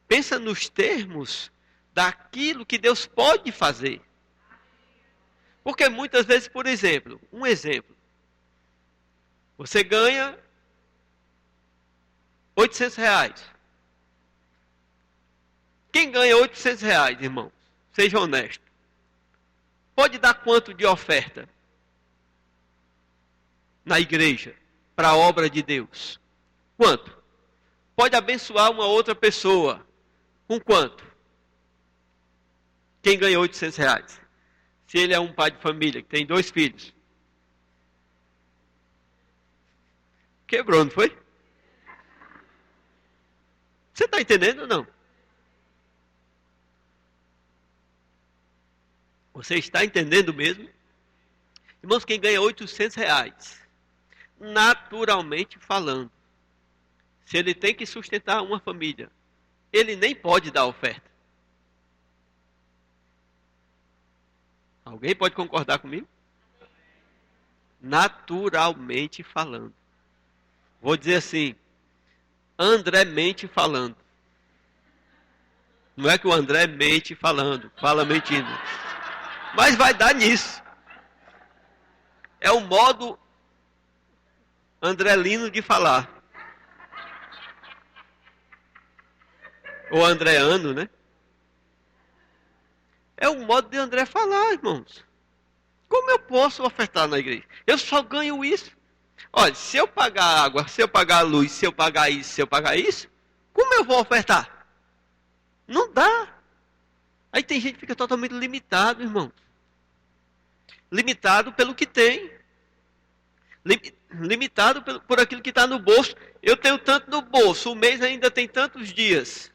Pensa nos termos daquilo que Deus pode fazer. Porque muitas vezes, por exemplo, um exemplo. Você ganha R$ 800. Quem ganha R$ 800, irmão? Seja honesto. Pode dar quanto de oferta na igreja para a obra de Deus? Quanto? Pode abençoar uma outra pessoa com quanto? Quem ganha R$ 800? Se ele é um pai de família que tem 2 filhos. Quebrou, não foi? Você está entendendo ou não? Você está entendendo mesmo? Irmãos, quem ganha R$ 800, naturalmente falando, se ele tem que sustentar uma família, ele nem pode dar oferta. Alguém pode concordar comigo? Naturalmente falando. Vou dizer assim, André mente falando. Não é que o André mente falando, fala mentindo. Mas vai dar nisso. É o modo andrelino de falar. Ou andreano, né? É o modo de André falar, irmãos. Como eu posso ofertar na igreja? Eu só ganho isso. Olha, se eu pagar água, se eu pagar luz, se eu pagar isso, se eu pagar isso, como eu vou ofertar? Não dá. Aí tem gente que fica totalmente limitado, irmãos. Limitado pelo que tem. Limitado por aquilo que está no bolso. Eu tenho tanto no bolso, o mês ainda tem tantos dias.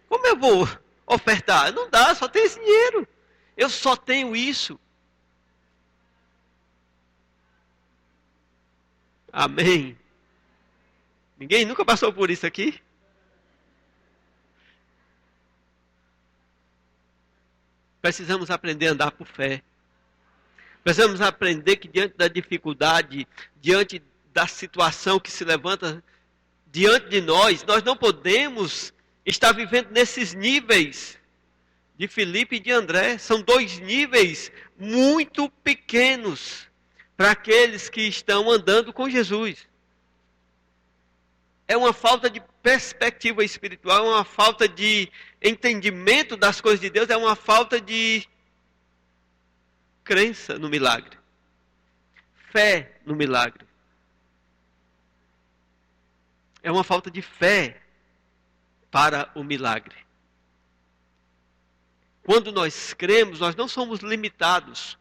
Como eu vou ofertar? Não dá, só tem esse dinheiro. Eu só tenho isso. Amém. Ninguém nunca passou por isso aqui? Precisamos aprender a andar por fé. Precisamos aprender que diante da dificuldade, diante da situação que se levanta diante de nós não podemos estar vivendo nesses níveis de Filipe e de André. São dois níveis muito pequenos para aqueles que estão andando com Jesus. É uma falta de perspectiva espiritual, é uma falta de entendimento das coisas de Deus, é uma falta de crença no milagre. Fé no milagre. É uma falta de fé para o milagre. Quando nós cremos, nós não somos limitados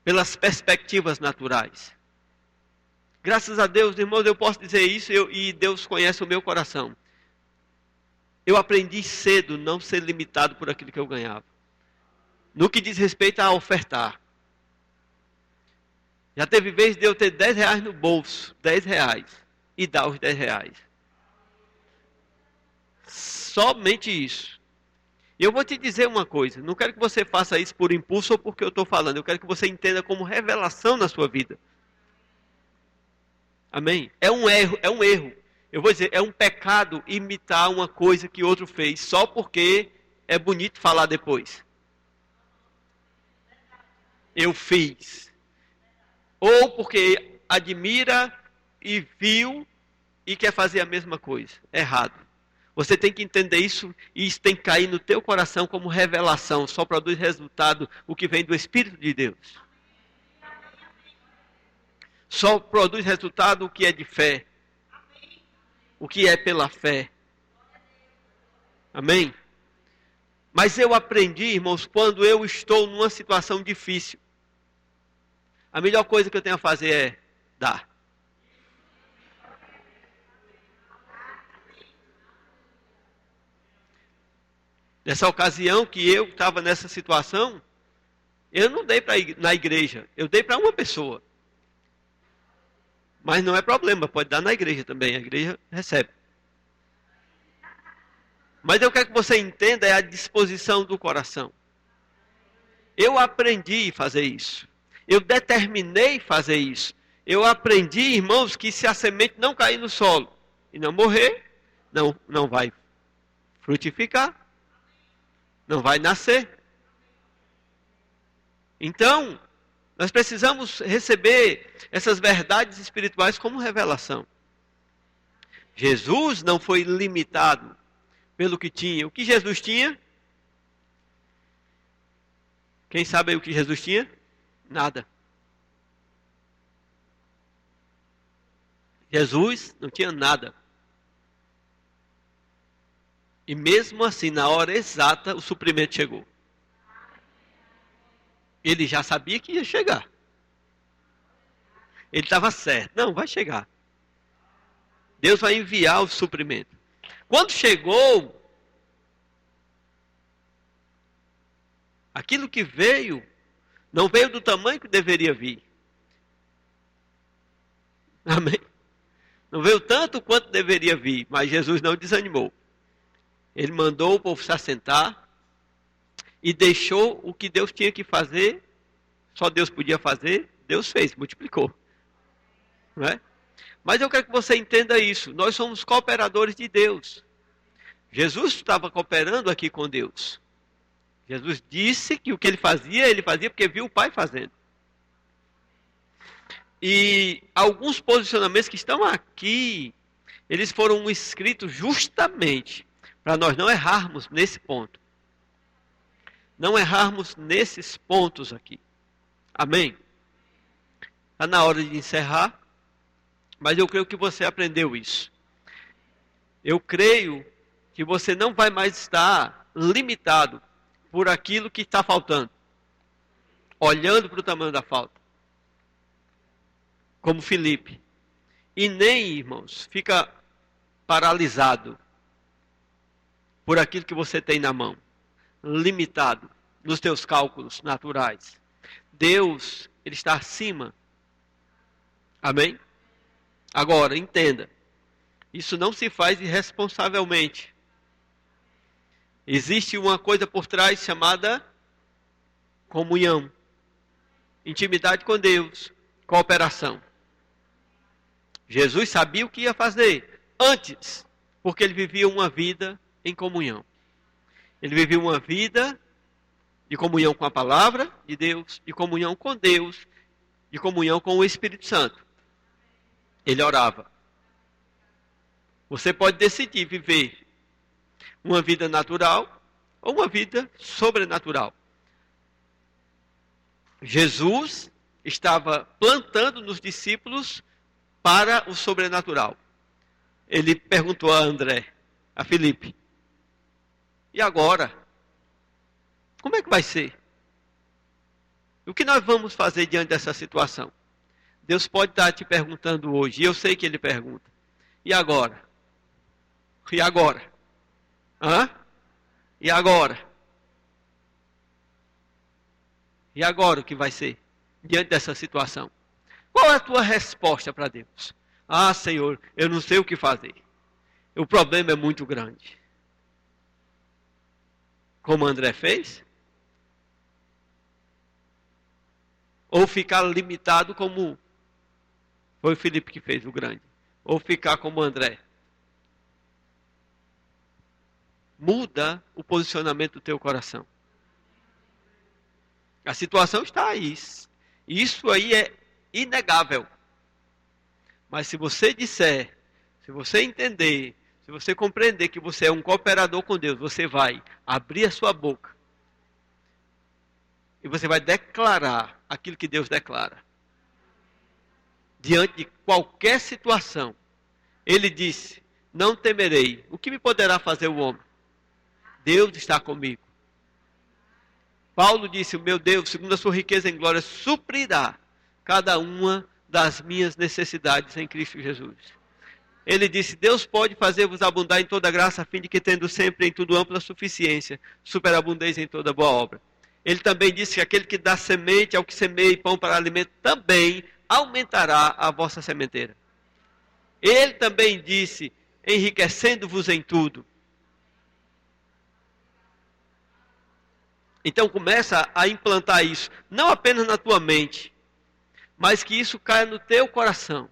pelas perspectivas naturais. Graças a Deus, irmãos, eu posso dizer isso e Deus conhece o meu coração. Eu aprendi cedo não ser limitado por aquilo que eu ganhava. No que diz respeito a ofertar. Já teve vez de eu ter R$ 10 no bolso, R$ 10, e dar os R$ 10. Somente isso. E eu vou te dizer uma coisa, não quero que você faça isso por impulso ou porque eu estou falando, eu quero que você entenda como revelação na sua vida. Amém? É um erro. Eu vou dizer, é um pecado imitar uma coisa que outro fez só porque é bonito falar depois. Eu fiz. Ou porque admira e viu e quer fazer a mesma coisa. Errado. Você tem que entender isso e isso tem que cair no teu coração como revelação. Só produz resultado o que vem do Espírito de Deus. Só produz resultado o que é de fé. O que é pela fé. Amém? Mas eu aprendi, irmãos, quando eu estou numa situação difícil. A melhor coisa que eu tenho a fazer é dar. Nessa ocasião que eu estava nessa situação, eu não dei na igreja, eu dei para uma pessoa. Mas não é problema, pode dar na igreja também, a igreja recebe. Mas eu quero que você entenda é a disposição do coração. Eu aprendi a fazer isso. Eu determinei fazer isso. Eu aprendi, irmãos, que se a semente não cair no solo e não morrer, não vai frutificar. Não vai nascer. Então, nós precisamos receber essas verdades espirituais como revelação. Jesus não foi limitado pelo que tinha. O que Jesus tinha? Quem sabe aí o que Jesus tinha? Nada. Jesus não tinha nada. E mesmo assim, na hora exata, o suprimento chegou. Ele já sabia que ia chegar. Ele estava certo. Não, vai chegar. Deus vai enviar o suprimento. Quando chegou, Aquilo que veio, não veio do tamanho que deveria vir. Amém? Não veio tanto quanto deveria vir, mas Jesus não desanimou. Ele mandou o povo se assentar e deixou o que Deus tinha que fazer, só Deus podia fazer, Deus fez, multiplicou. Não é? Mas eu quero que você entenda isso. Nós somos cooperadores de Deus. Jesus estava cooperando aqui com Deus. Jesus disse que o que ele fazia porque viu o Pai fazendo. E alguns posicionamentos que estão aqui, eles foram escritos justamente para nós não errarmos nesse ponto. Não errarmos nesses pontos aqui. Amém? Está na hora de encerrar, mas eu creio que você aprendeu isso. Eu creio que você não vai mais estar limitado por aquilo que está faltando, olhando para o tamanho da falta, como Filipe. E nem, irmãos, fica paralisado por aquilo que você tem na mão, limitado nos teus cálculos naturais. Deus, Ele está acima. Amém? Agora, entenda, isso não se faz irresponsavelmente. Existe uma coisa por trás chamada comunhão, intimidade com Deus, cooperação. Jesus sabia o que ia fazer antes, porque ele vivia uma vida em comunhão. Ele vivia uma vida de comunhão com a palavra de Deus, de comunhão com Deus, de comunhão com o Espírito Santo. Ele orava. Você pode decidir viver uma vida natural ou uma vida sobrenatural. Jesus estava plantando nos discípulos para o sobrenatural. Ele perguntou a André, a Filipe, e agora? Como é que vai ser? O que nós vamos fazer diante dessa situação? Deus pode estar te perguntando hoje, e eu sei que Ele pergunta, e agora? E agora? Hã? E agora? E agora o que vai ser diante dessa situação? Qual é a tua resposta para Deus? Ah, Senhor, eu não sei o que fazer. O problema é muito grande. Como André fez? Ou ficar limitado como foi o Filipe que fez o grande? Ou ficar como André? Muda o posicionamento do teu coração. A situação está aí. Isso aí é inegável. Mas se você disser, se você entender, se você compreender que você é um cooperador com Deus, você vai abrir a sua boca. E você vai declarar aquilo que Deus declara. Diante de qualquer situação. Ele disse, não temerei. O que me poderá fazer o homem? Deus está comigo. Paulo disse, o meu Deus, segundo a sua riqueza em glória, suprirá cada uma das minhas necessidades em Cristo Jesus. Ele disse, Deus pode fazer-vos abundar em toda graça, a fim de que, tendo sempre em tudo ampla suficiência, superabundeis em toda boa obra. Ele também disse que aquele que dá semente ao que semeia e pão para alimento, também aumentará a vossa sementeira. Ele também disse, enriquecendo-vos em tudo. Então começa a implantar isso, não apenas na tua mente, mas que isso caia no teu coração.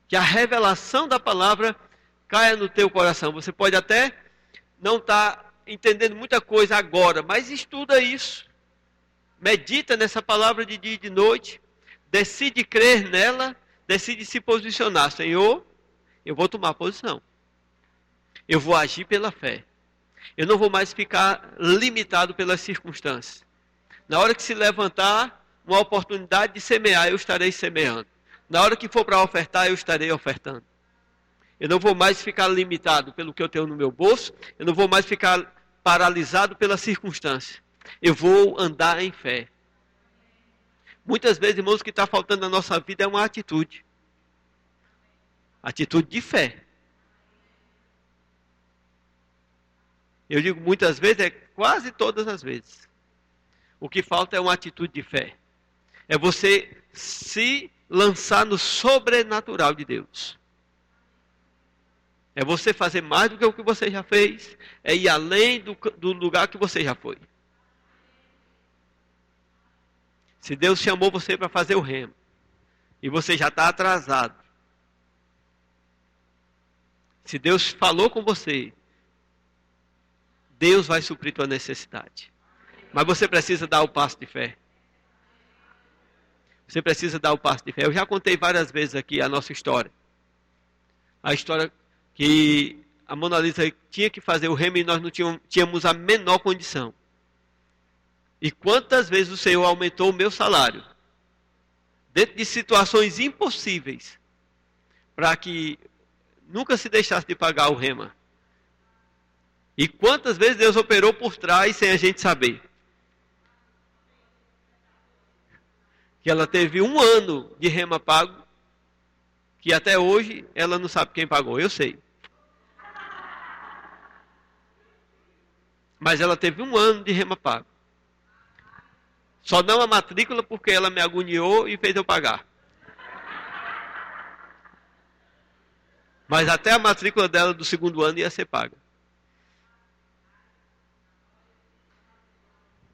Que a revelação da palavra caia no teu coração. Você pode até não estar entendendo muita coisa agora, mas estuda isso. Medita nessa palavra de dia e de noite. Decide crer nela, decide se posicionar. Senhor, eu vou tomar posição. Eu vou agir pela fé. Eu não vou mais ficar limitado pelas circunstâncias. Na hora que se levantar uma oportunidade de semear, eu estarei semeando. Na hora que for para ofertar, eu estarei ofertando. Eu não vou mais ficar limitado pelo que eu tenho no meu bolso. Eu não vou mais ficar paralisado pela circunstância. Eu vou andar em fé. Muitas vezes, irmãos, o que está faltando na nossa vida é uma atitude. Atitude de fé. Eu digo muitas vezes, é quase todas as vezes. O que falta é uma atitude de fé. É você se lançar no sobrenatural de Deus. É você fazer mais do que o que você já fez. É ir além do lugar que você já foi. Se Deus chamou você para fazer o remo, e você já está atrasado. Se Deus falou com você, Deus vai suprir tua necessidade. Mas você precisa dar o passo de fé. Você precisa dar o passo de fé. Eu já contei várias vezes aqui a nossa história. A história que a Mona Lisa tinha que fazer o remo e nós não tínhamos a menor condição. E quantas vezes o Senhor aumentou o meu salário, dentro de situações impossíveis, para que nunca se deixasse de pagar o rema. E quantas vezes Deus operou por trás sem a gente saber. Que ela teve 1 ano de rema pago, que até hoje ela não sabe quem pagou, eu sei. Mas ela teve 1 ano de rema pago. Só não a matrícula porque ela me agoniou e fez eu pagar. Mas até a matrícula dela do 2º ano ia ser paga.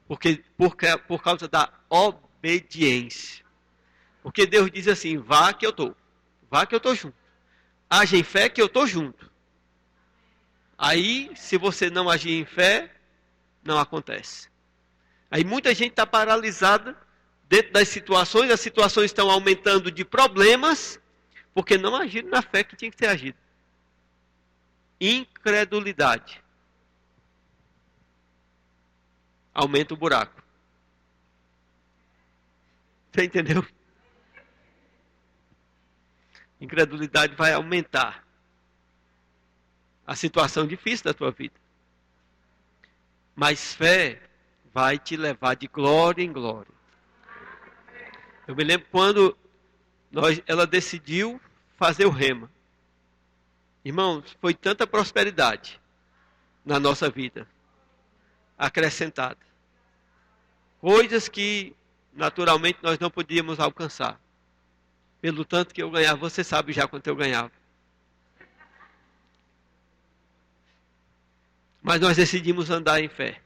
Por causa da obediência. Porque Deus diz assim, vá que eu estou. Vá que eu estou junto. Age em fé que eu estou junto. Aí, se você não agir em fé, não acontece. Aí muita gente está paralisada dentro das situações. As situações estão aumentando de problemas, porque não agiram na fé que tinha que ser agido. Incredulidade. Aumenta o buraco. Você entendeu? Incredulidade vai aumentar a situação difícil da tua vida. Mas fé vai te levar de glória em glória. Eu me lembro quando ela decidiu fazer o rema. Irmãos, foi tanta prosperidade na nossa vida, acrescentada. Coisas que naturalmente nós não podíamos alcançar. Pelo tanto que eu ganhava, você sabe já quanto eu ganhava. Mas nós decidimos andar em fé.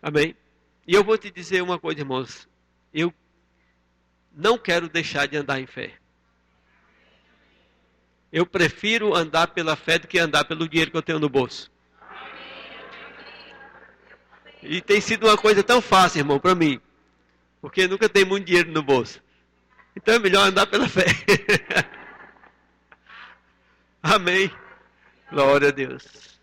Amém? E eu vou te dizer uma coisa, irmãos. Eu não quero deixar de andar em fé. Eu prefiro andar pela fé do que andar pelo dinheiro que eu tenho no bolso. E tem sido uma coisa tão fácil, irmão, para mim. Porque nunca tem muito dinheiro no bolso. Então é melhor andar pela fé. Amém. Glória a Deus.